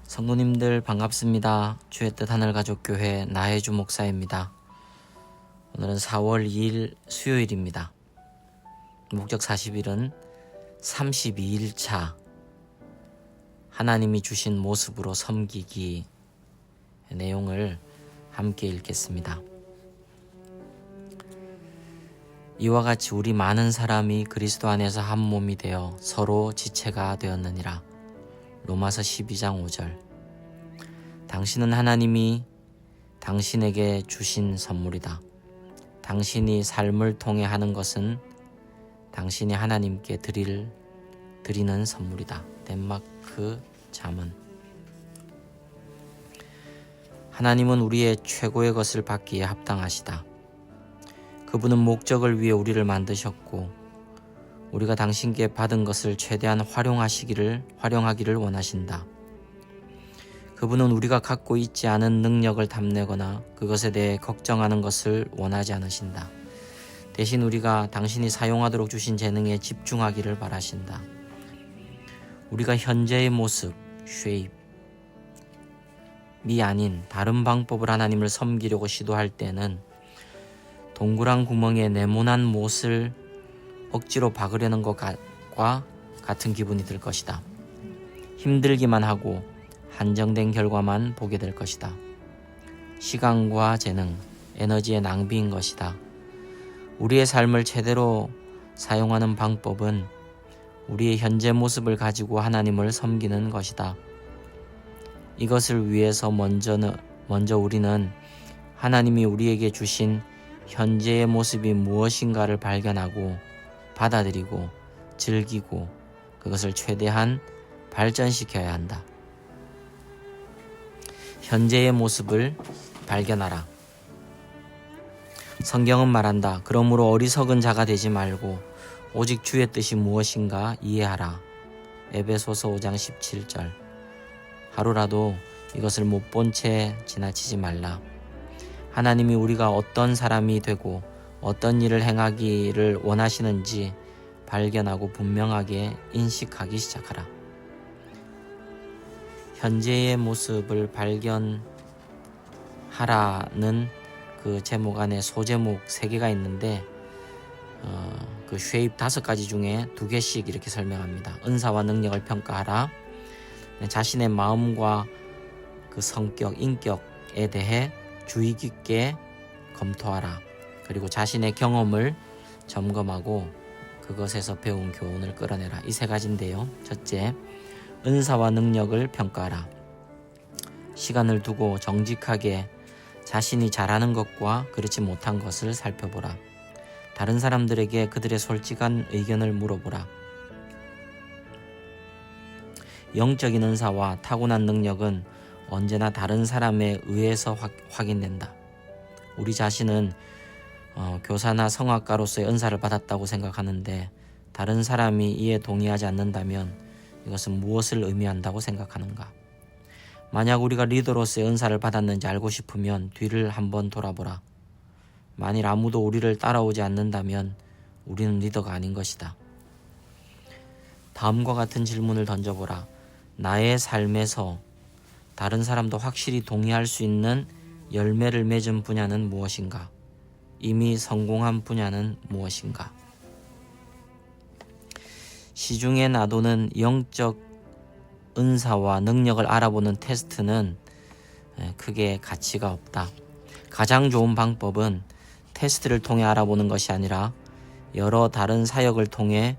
성도님들 반갑습니다. 주의 뜻 하늘가족교회 나혜주 목사입니다. 오늘은 4월 2일 수요일입니다. 목적 40일은 32일차 하나님이 주신 모습으로 섬기기 내용을 함께 읽겠습니다. 이와 같이 우리 많은 사람이 그리스도 안에서 한 몸이 되어 서로 지체가 되었느니라. 로마서 12장 5절. 당신은 하나님이 당신에게 주신 선물이다. 당신이 삶을 통해 하는 것은 당신이 하나님께 드리는 선물이다. 덴마크 잠언. 하나님은 우리의 최고의 것을 받기에 합당하시다. 그분은 목적을 위해 우리를 만드셨고 우리가 당신께 받은 것을 최대한 활용하기를 원하신다. 그분은 우리가 갖고 있지 않은 능력을 탐내거나 그것에 대해 걱정하는 것을 원하지 않으신다. 대신 우리가 당신이 사용하도록 주신 재능에 집중하기를 바라신다. 우리가 현재의 모습, 쉐입이 아닌 다른 방법을 하나님을 섬기려고 시도할 때는 동그란 구멍에 네모난 못을 억지로 박으려는 것과 같은 기분이 들 것이다. 힘들기만 하고 한정된 결과만 보게 될 것이다. 시간과 재능, 에너지의 낭비인 것이다. 우리의 삶을 제대로 사용하는 방법은 우리의 현재 모습을 가지고 하나님을 섬기는 것이다. 이것을 위해서 먼저 우리는 하나님이 우리에게 주신 현재의 모습이 무엇인가를 발견하고 받아들이고 즐기고 그것을 최대한 발전시켜야 한다. 현재의 모습을 발견하라. 성경은 말한다. 그러므로 어리석은 자가 되지 말고 오직 주의 뜻이 무엇인가 이해하라. 에베소서 5장 17절. 하루라도 이것을 못 본 채 지나치지 말라. 하나님이 우리가 어떤 사람이 되고 어떤 일을 행하기를 원하시는지 발견하고 분명하게 인식하기 시작하라. 현재의 모습을 발견하라는 그 제목 안에 소제목 3개가 있는데 그 쉐입 5가지 중에 2개씩 이렇게 설명합니다. 은사와 능력을 평가하라. 자신의 마음과 그 성격, 인격에 대해 주의 깊게 검토하라. 그리고 자신의 경험을 점검하고 그것에서 배운 교훈을 끌어내라. 이 3가지인데요. 첫째, 은사와 능력을 평가하라. 시간을 두고 정직하게 자신이 잘하는 것과 그렇지 못한 것을 살펴보라. 다른 사람들에게 그들의 솔직한 의견을 물어보라. 영적인 은사와 타고난 능력은 언제나 다른 사람에 의해서 확인된다. 우리 자신은 교사나 성악가로서의 은사를 받았다고 생각하는데 다른 사람이 이에 동의하지 않는다면 이것은 무엇을 의미한다고 생각하는가? 만약 우리가 리더로서의 은사를 받았는지 알고 싶으면 뒤를 한번 돌아보라. 만일 아무도 우리를 따라오지 않는다면 우리는 리더가 아닌 것이다. 다음과 같은 질문을 던져보라. 나의 삶에서 다른 사람도 확실히 동의할 수 있는 열매를 맺은 분야는 무엇인가? 이미 성공한 분야는 무엇인가? 시중에 놔두는 영적 은사와 능력을 알아보는 테스트는 크게 가치가 없다. 가장 좋은 방법은 테스트를 통해 알아보는 것이 아니라 여러 다른 사역을 통해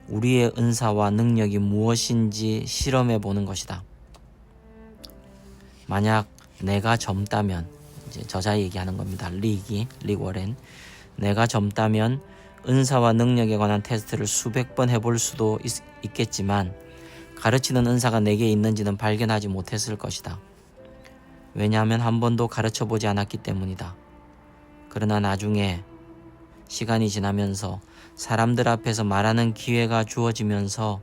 우리의 은사와 능력이 무엇인지 실험해 보는 것이다. 만약 내가 젊다면, 이제 저자 얘기하는 겁니다. 릭 워렌. 내가 젊다면 은사와 능력에 관한 테스트를 수백 번 해볼 수도 있겠지만 가르치는 은사가 내게 있는지는 발견하지 못했을 것이다. 왜냐하면 한 번도 가르쳐보지 않았기 때문이다. 그러나 나중에 시간이 지나면서 사람들 앞에서 말하는 기회가 주어지면서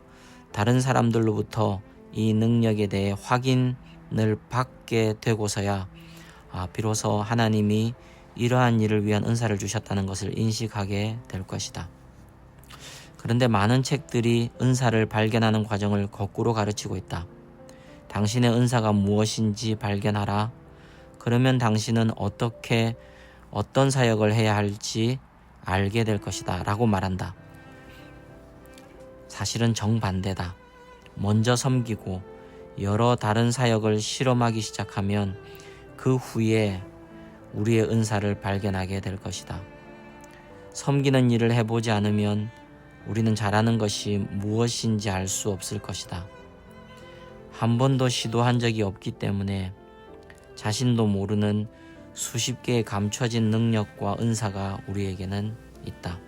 다른 사람들로부터 이 능력에 대해 확인을 받게 되고서야 비로소 하나님이 이러한 일을 위한 은사를 주셨다는 것을 인식하게 될 것이다. 그런데 많은 책들이 은사를 발견하는 과정을 거꾸로 가르치고 있다. 당신의 은사가 무엇인지 발견하라. 그러면 당신은 어떤 사역을 해야 할지 알게 될 것이다 라고 말한다. 사실은 정반대다. 먼저 섬기고 여러 다른 사역을 실험하기 시작하면 그 후에 우리의 은사를 발견하게 될 것이다. 섬기는 일을 해보지 않으면 우리는 잘하는 것이 무엇인지 알 수 없을 것이다. 한 번도 시도한 적이 없기 때문에 자신도 모르는 수십 개의 감춰진 능력과 은사가 우리에게는 있다.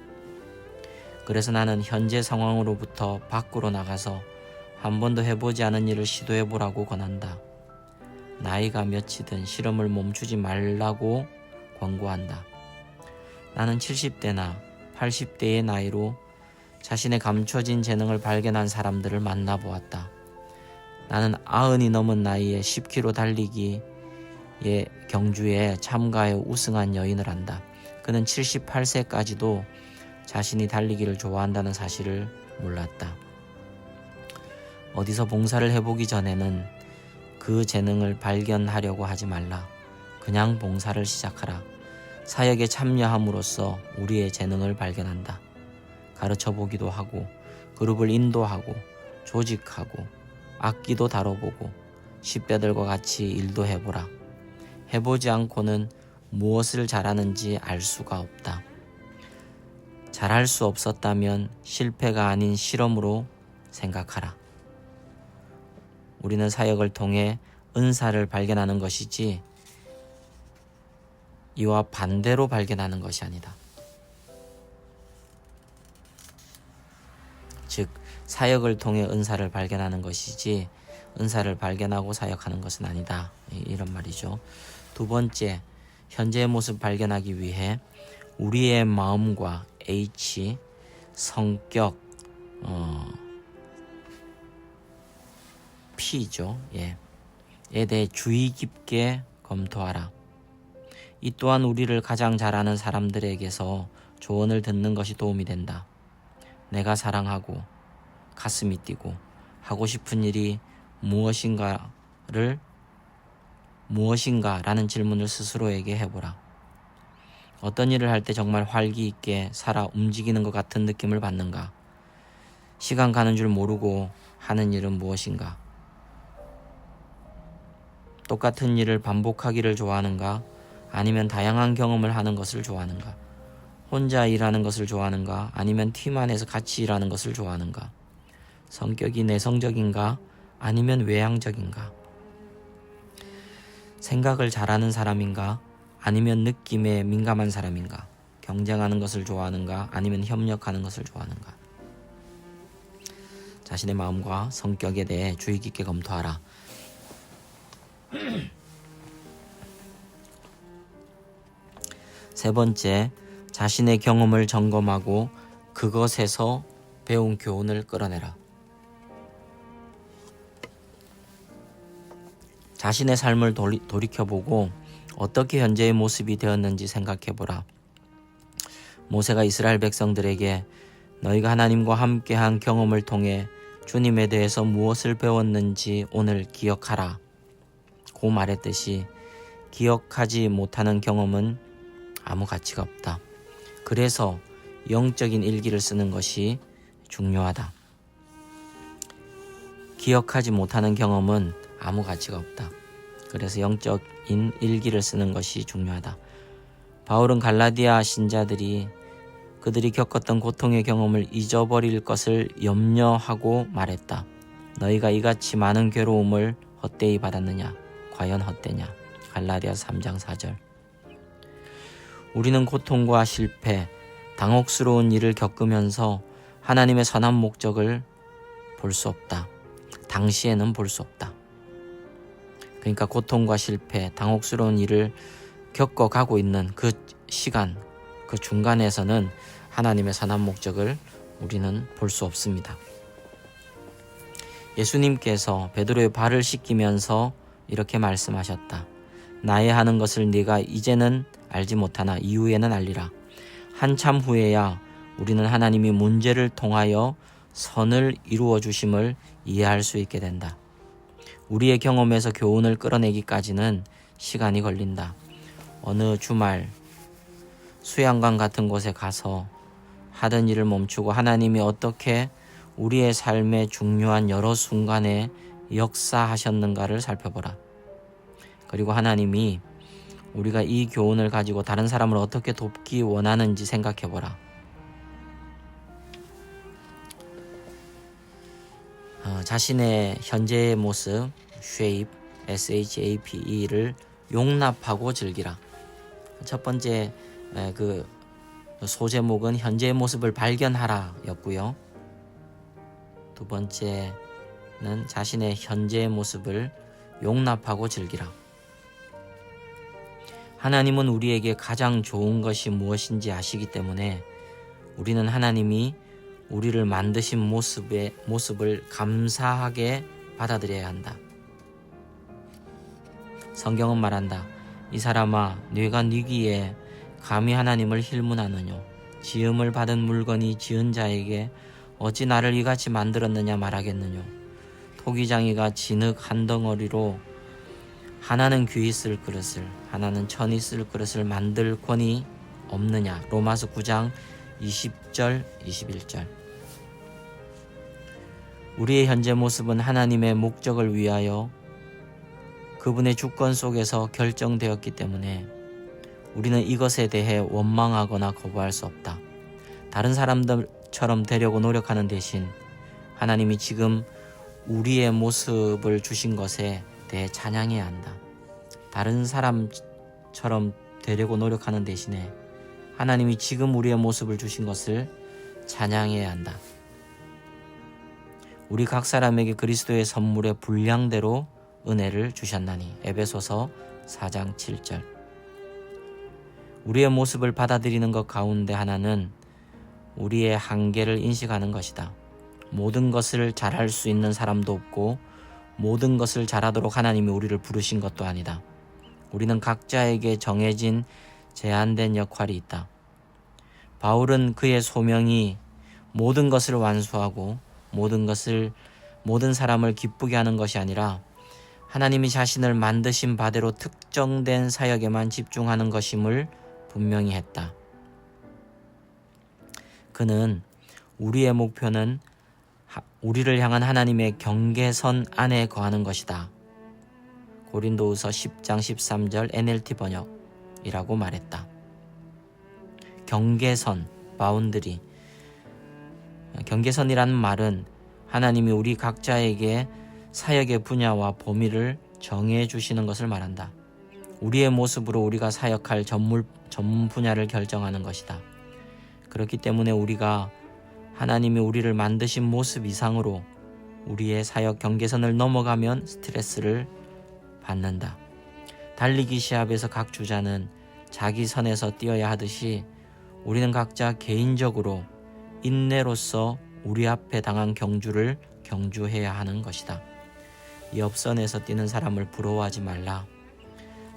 그래서 나는 현재 상황으로부터 밖으로 나가서 한 번도 해보지 않은 일을 시도해보라고 권한다. 나이가 몇이든 실험을 멈추지 말라고 권고한다. 나는 70대나 80대의 나이로 자신의 감춰진 재능을 발견한 사람들을 만나보았다. 나는 90이 넘은 나이에 10km 달리기의 경주에 참가해 우승한 여인을 안다. 그는 78세까지도 자신이 달리기를 좋아한다는 사실을 몰랐다. 어디서 봉사를 해보기 전에는 그 재능을 발견하려고 하지 말라. 그냥 봉사를 시작하라. 사역에 참여함으로써 우리의 재능을 발견한다. 가르쳐 보기도 하고 그룹을 인도하고 조직하고 악기도 다뤄보고 10대들과 같이 일도 해보라. 해보지 않고는 무엇을 잘하는지 알 수가 없다. 잘할 수 없었다면 실패가 아닌 실험으로 생각하라. 우리는 사역을 통해 은사를 발견하는 것이지 이와 반대로 발견하는 것이 아니다. 즉 사역을 통해 은사를 발견하는 것이지 은사를 발견하고 사역하는 것은 아니다. 이런 말이죠. 두 번째, 현재의 모습 발견하기 위해 우리의 마음과 H, 성격, P죠. 에 대해 주의 깊게 검토하라. 이 또한 우리를 가장 잘 아는 사람들에게서 조언을 듣는 것이 도움이 된다. 내가 사랑하고 가슴이 뛰고 하고 싶은 일이 무엇인가라는 질문을 스스로에게 해보라. 어떤 일을 할 때 정말 활기 있게 살아 움직이는 것 같은 느낌을 받는가? 시간 가는 줄 모르고 하는 일은 무엇인가? 똑같은 일을 반복하기를 좋아하는가? 아니면 다양한 경험을 하는 것을 좋아하는가? 혼자 일하는 것을 좋아하는가? 아니면 팀 안에서 같이 일하는 것을 좋아하는가? 성격이 내성적인가? 아니면 외향적인가? 생각을 잘하는 사람인가? 아니면 느낌에 민감한 사람인가? 경쟁하는 것을 좋아하는가? 아니면 협력하는 것을 좋아하는가? 자신의 마음과 성격에 대해 주의 깊게 검토하라. 세 번째, 자신의 경험을 점검하고 그것에서 배운 교훈을 끌어내라. 자신의 삶을 돌이켜보고 어떻게 현재의 모습이 되었는지 생각해보라. 모세가 이스라엘 백성들에게 너희가 하나님과 함께한 경험을 통해 주님에 대해서 무엇을 배웠는지 오늘 기억하라 고 말했듯이 기억하지 못하는 경험은 아무 가치가 없다. 그래서 영적인 일기를 쓰는 것이 중요하다. 기억하지 못하는 경험은 아무 가치가 없다. 그래서 영적인 일기를 쓰는 것이 중요하다. 바울은 갈라디아 신자들이 그들이 겪었던 고통의 경험을 잊어버릴 것을 염려하고 말했다. 너희가 이같이 많은 괴로움을 헛되이 받았느냐? 과연 헛되냐? 갈라디아서 3장 4절. 우리는 고통과 실패, 당혹스러운 일을 겪으면서 하나님의 선한 목적을 볼 수 없다. 당시에는 볼 수 없다. 그러니까 고통과 실패, 당혹스러운 일을 겪어가고 있는 그 시간, 그 중간에서는 하나님의 선한 목적을 우리는 볼 수 없습니다. 예수님께서 베드로의 발을 씻기면서 이렇게 말씀하셨다. 나의 하는 것을 네가 이제는 알지 못하나 이후에는 알리라. 한참 후에야 우리는 하나님이 문제를 통하여 선을 이루어 주심을 이해할 수 있게 된다. 우리의 경험에서 교훈을 끌어내기까지는 시간이 걸린다. 어느 주말 수양관 같은 곳에 가서 하던 일을 멈추고 하나님이 어떻게 우리의 삶의 중요한 여러 순간에 역사하셨는가를 살펴보라. 그리고 하나님이 우리가 이 교훈을 가지고 다른 사람을 어떻게 돕기 원하는지 생각해보라. 자신의 현재의 모습, shape, shape를 용납하고 즐기라. 첫 번째 그 소제목은 현재의 모습을 발견하라 였고요. 두 번째는 자신의 현재의 모습을 용납하고 즐기라. 하나님은 우리에게 가장 좋은 것이 무엇인지 아시기 때문에 우리는 하나님이 우리를 만드신 모습을 감사하게 받아들여야 한다. 성경은 말한다. 이 사람아, 네가 네기에 감히 하나님을 힐문하느뇨. 지음을 받은 물건이 지은 자에게 어찌 나를 이같이 만들었느냐 말하겠느뇨. 토기장이가 진흙 한 덩어리로 하나는 귀히 쓸 그릇을, 하나는 천이 쓸 그릇을 만들 권이 없느냐. 로마서 9장 20절 21절. 우리의 현재 모습은 하나님의 목적을 위하여 그분의 주권 속에서 결정되었기 때문에 우리는 이것에 대해 원망하거나 거부할 수 없다. 다른 사람들처럼 되려고 노력하는 대신 하나님이 지금 우리의 모습을 주신 것에 대해 찬양해야 한다. 다른 사람처럼 되려고 노력하는 대신에 하나님이 지금 우리의 모습을 주신 것을 찬양해야 한다. 우리 각 사람에게 그리스도의 선물의 분량대로 은혜를 주셨나니. 에베소서 4장 7절. 우리의 모습을 받아들이는 것 가운데 하나는 우리의 한계를 인식하는 것이다. 모든 것을 잘할 수 있는 사람도 없고 모든 것을 잘하도록 하나님이 우리를 부르신 것도 아니다. 우리는 각자에게 정해진 제한된 역할이 있다. 바울은 그의 소명이 모든 것을 완수하고 모든 사람을 기쁘게 하는 것이 아니라 하나님이 자신을 만드신 바대로 특정된 사역에만 집중하는 것임을 분명히 했다. 그는 우리의 목표는 우리를 향한 하나님의 경계선 안에 거하는 것이다. 고린도후서 10장 13절 NLT 번역이라고 말했다. 경계선, 바운드리. 경계선이라는 말은 하나님이 우리 각자에게 사역의 분야와 범위를 정해 주시는 것을 말한다. 우리의 모습으로 우리가 사역할 전문 분야를 결정하는 것이다. 그렇기 때문에 우리가 하나님이 우리를 만드신 모습 이상으로 우리의 사역 경계선을 넘어가면 스트레스를 받는다. 달리기 시합에서 각 주자는 자기 선에서 뛰어야 하듯이 우리는 각자 개인적으로 인내로서 우리 앞에 당한 경주를 경주해야 하는 것이다. 옆선에서 뛰는 사람을 부러워하지 말라.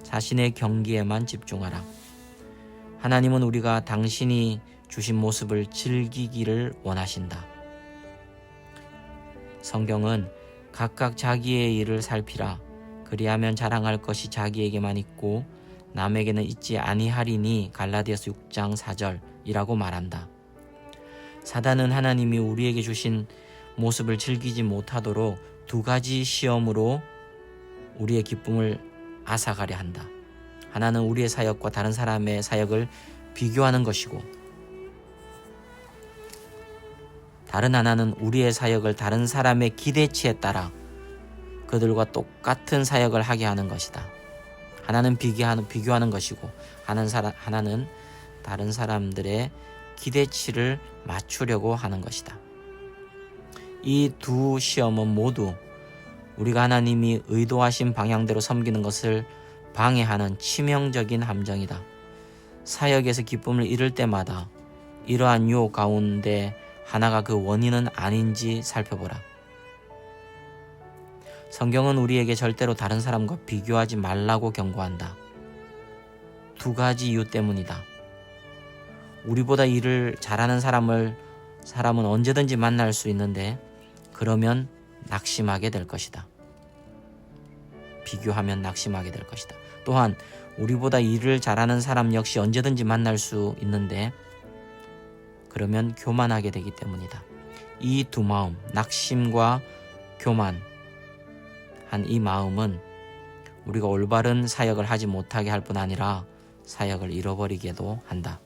자신의 경기에만 집중하라. 하나님은 우리가 당신이 주신 모습을 즐기기를 원하신다. 성경은 각각 자기의 일을 살피라. 그리하면 자랑할 것이 자기에게만 있고 남에게는 있지 아니하리니. 갈라디아서 6장 4절이라고 말한다. 사단은 하나님이 우리에게 주신 모습을 즐기지 못하도록 두 가지 시험으로 우리의 기쁨을 앗아가려 한다. 하나는 우리의 사역과 다른 사람의 사역을 비교하는 것이고, 다른 하나는 우리의 사역을 다른 사람의 기대치에 따라 그들과 똑같은 사역을 하게 하는 것이다. 하나는 비교하는 것이고, 하나는 다른 사람들의 기대치를 맞추려고 하는 것이다. 이 두 시험은 모두 우리가 하나님이 의도하신 방향대로 섬기는 것을 방해하는 치명적인 함정이다. 사역에서 기쁨을 잃을 때마다 이러한 유혹 가운데 하나가 그 원인은 아닌지 살펴보라. 성경은 우리에게 절대로 다른 사람과 비교하지 말라고 경고한다. 두 가지 이유 때문이다. 우리보다 일을 잘하는 사람은 언제든지 만날 수 있는데 그러면 낙심하게 될 것이다. 비교하면 낙심하게 될 것이다. 또한 우리보다 일을 잘하는 사람 역시 언제든지 만날 수 있는데 그러면 교만하게 되기 때문이다. 이 두 마음, 낙심과 교만한 이 마음은 우리가 올바른 사역을 하지 못하게 할 뿐 아니라 사역을 잃어버리게도 한다.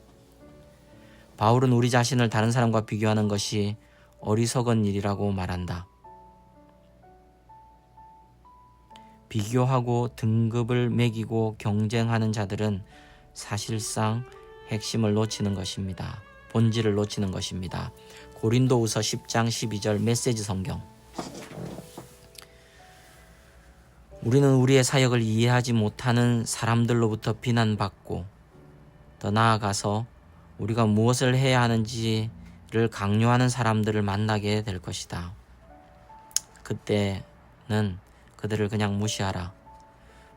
바울은 우리 자신을 다른 사람과 비교하는 것이 어리석은 일이라고 말한다. 비교하고 등급을 매기고 경쟁하는 자들은 사실상 핵심을 놓치는 것입니다. 본질을 놓치는 것입니다. 고린도후서 10장 12절 메시지 성경. 우리는 우리의 사역을 이해하지 못하는 사람들로부터 비난받고 더 나아가서 우리가 무엇을 해야 하는지를 강요하는 사람들을 만나게 될 것이다. 그때는 그들을 그냥 무시하라.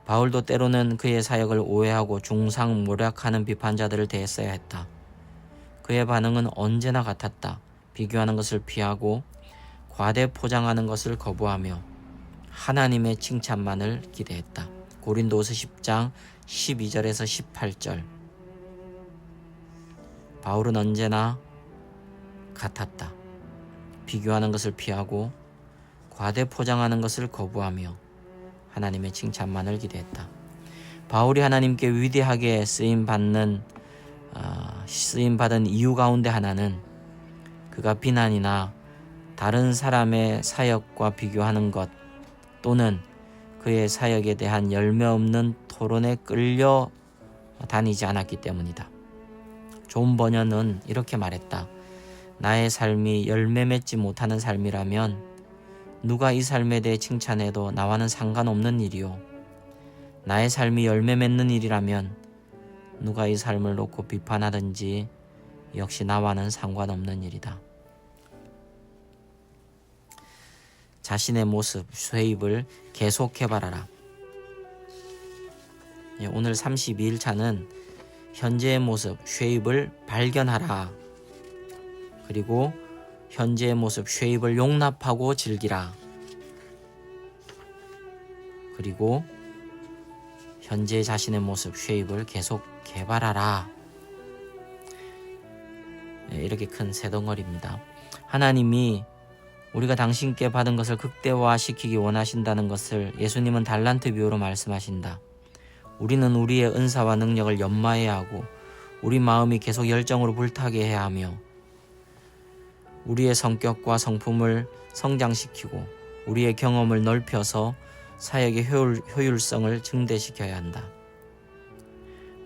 바울도 때로는 그의 사역을 오해하고 중상모략하는 비판자들을 대했어야 했다. 그의 반응은 언제나 같았다. 비교하는 것을 피하고 과대 포장하는 것을 거부하며 하나님의 칭찬만을 기대했다. 고린도후서 10장 12절에서 18절. 바울은 언제나 같았다. 비교하는 것을 피하고 과대 포장하는 것을 거부하며 하나님의 칭찬만을 기대했다. 바울이 하나님께 위대하게 쓰임받은 이유 가운데 하나는 그가 비난이나 다른 사람의 사역과 비교하는 것 또는 그의 사역에 대한 열매 없는 토론에 끌려 다니지 않았기 때문이다. 존 버년은 이렇게 말했다. 나의 삶이 열매 맺지 못하는 삶이라면 누가 이 삶에 대해 칭찬해도 나와는 상관없는 일이요. 나의 삶이 열매 맺는 일이라면 누가 이 삶을 놓고 비판하든지 역시 나와는 상관없는 일이다. 자신의 모습, 쉐입을 계속 개발하라. 오늘 32일 차는 현재의 모습, 쉐입을 발견하라. 그리고 현재의 모습, 쉐입을 용납하고 즐기라. 그리고 현재 자신의 모습, 쉐입을 계속 개발하라. 이렇게 큰 세 덩어리입니다. 하나님이 우리가 당신께 받은 것을 극대화시키기 원하신다는 것을 예수님은 달란트 비유로 말씀하신다. 우리는 우리의 은사와 능력을 연마해야 하고 우리 마음이 계속 열정으로 불타게 해야 하며 우리의 성격과 성품을 성장시키고 우리의 경험을 넓혀서 사역의 효율성을 증대시켜야 한다.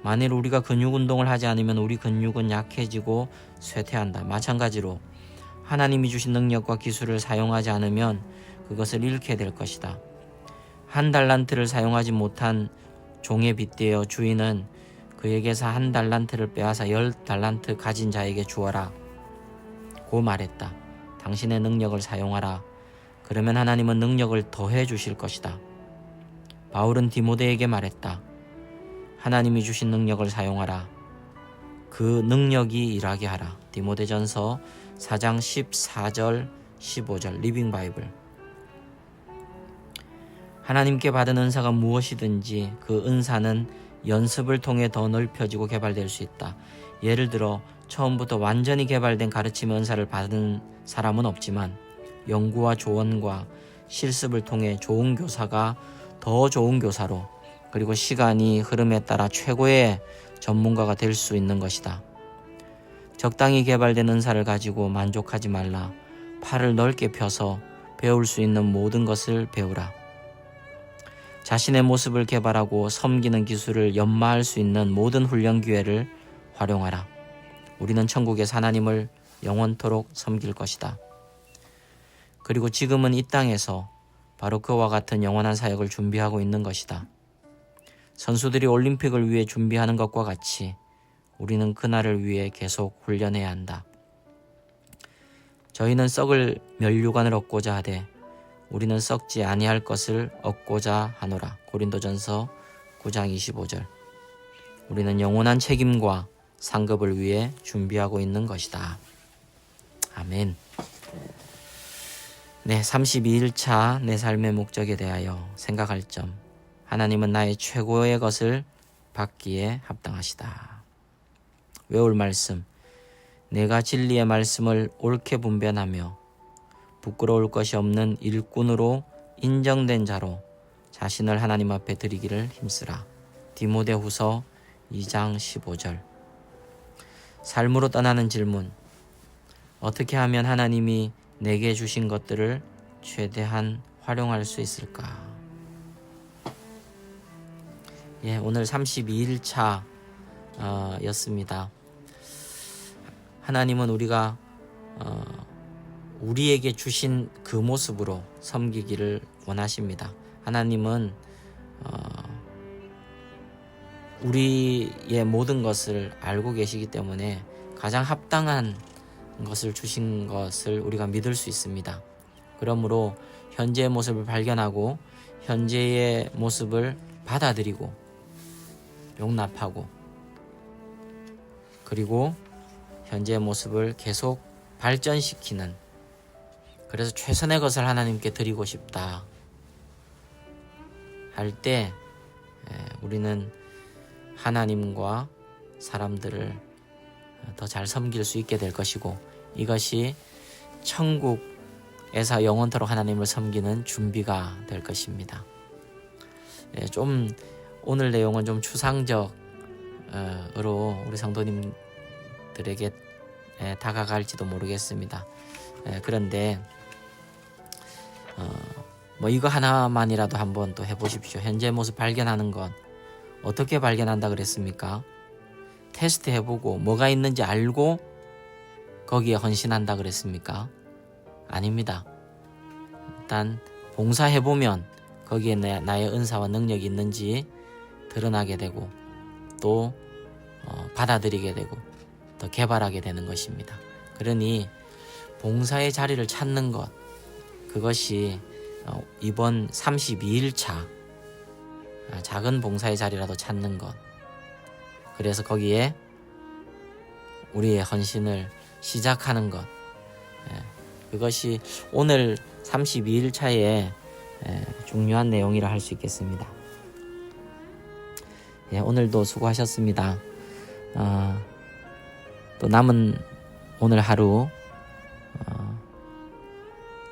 만일 우리가 근육 운동을 하지 않으면 우리 근육은 약해지고 쇠퇴한다. 마찬가지로 하나님이 주신 능력과 기술을 사용하지 않으면 그것을 잃게 될 것이다. 한 달란트를 사용하지 못한 종에 빗대어 주인은 그에게서 한 달란트를 빼앗아 10달란트 가진 자에게 주어라 고 말했다. 당신의 능력을 사용하라. 그러면 하나님은 능력을 더해 주실 것이다. 바울은 디모데에게 말했다. 하나님이 주신 능력을 사용하라. 그 능력이 일하게 하라. 디모데전서 4장 14절 15절 리빙 바이블. 하나님께 받은 은사가 무엇이든지 그 은사는 연습을 통해 더 넓혀지고 개발될 수 있다. 예를 들어 처음부터 완전히 개발된 가르침 은사를 받은 사람은 없지만 연구와 조언과 실습을 통해 좋은 교사가 더 좋은 교사로 그리고 시간이 흐름에 따라 최고의 전문가가 될 수 있는 것이다. 적당히 개발된 은사를 가지고 만족하지 말라. 팔을 넓게 펴서 배울 수 있는 모든 것을 배우라. 자신의 모습을 개발하고 섬기는 기술을 연마할 수 있는 모든 훈련 기회를 활용하라. 우리는 천국에서 하나님을 영원토록 섬길 것이다. 그리고 지금은 이 땅에서 바로 그와 같은 영원한 사역을 준비하고 있는 것이다. 선수들이 올림픽을 위해 준비하는 것과 같이 우리는 그날을 위해 계속 훈련해야 한다. 저희는 썩을 면류관을 얻고자 하되 우리는 썩지 아니할 것을 얻고자 하노라. 고린도전서 9장 25절. 우리는 영원한 책임과 상급을 위해 준비하고 있는 것이다. 아멘. 네, 32일차 내 삶의 목적에 대하여 생각할 점. 하나님은 나의 최고의 것을 받기에 합당하시다. 외울 말씀. 내가 진리의 말씀을 옳게 분별하며 부끄러울 것이 없는 일꾼으로 인정된 자로 자신을 하나님 앞에 드리기를 힘쓰라. 디모데후서 2장 15절. 삶으로 떠나는 질문. 어떻게 하면 하나님이 내게 주신 것들을 최대한 활용할 수 있을까? 오늘 32일차 였습니다. 하나님은 우리가 우리에게 주신 그 모습으로 섬기기를 원하십니다. 하나님은 우리의 모든 것을 알고 계시기 때문에 가장 합당한 것을 주신 것을 우리가 믿을 수 있습니다. 그러므로 현재의 모습을 발견하고 현재의 모습을 받아들이고 용납하고 그리고 현재의 모습을 계속 발전시키는, 그래서 최선의 것을 하나님께 드리고 싶다 할 때 우리는 하나님과 사람들을 더 잘 섬길 수 있게 될 것이고, 이것이 천국에서 영원토록 하나님을 섬기는 준비가 될 것입니다. 좀 오늘 내용은 좀 추상적으로 우리 성도님들에게 다가갈지도 모르겠습니다. 그런데 이거 하나만이라도 한번 또 해보십시오. 현재 모습 발견하는 것 어떻게 발견한다 그랬습니까? 테스트 해보고 뭐가 있는지 알고 거기에 헌신한다 그랬습니까? 아닙니다. 일단 봉사해보면 거기에 나의 은사와 능력이 있는지 드러나게 되고 또 받아들이게 되고 더 개발하게 되는 것입니다. 그러니 봉사의 자리를 찾는 것, 그것이 이번 32일차 작은 봉사의 자리라도 찾는 것, 그래서 거기에 우리의 헌신을 시작하는 것, 그것이 오늘 32일차의 중요한 내용이라 할 수 있겠습니다. 오늘도 수고하셨습니다. 또 남은 오늘 하루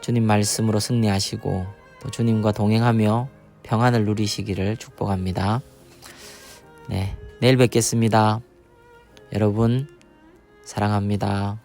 주님 말씀으로 승리하시고 또 주님과 동행하며 평안을 누리시기를 축복합니다. 내일 뵙겠습니다. 여러분 사랑합니다.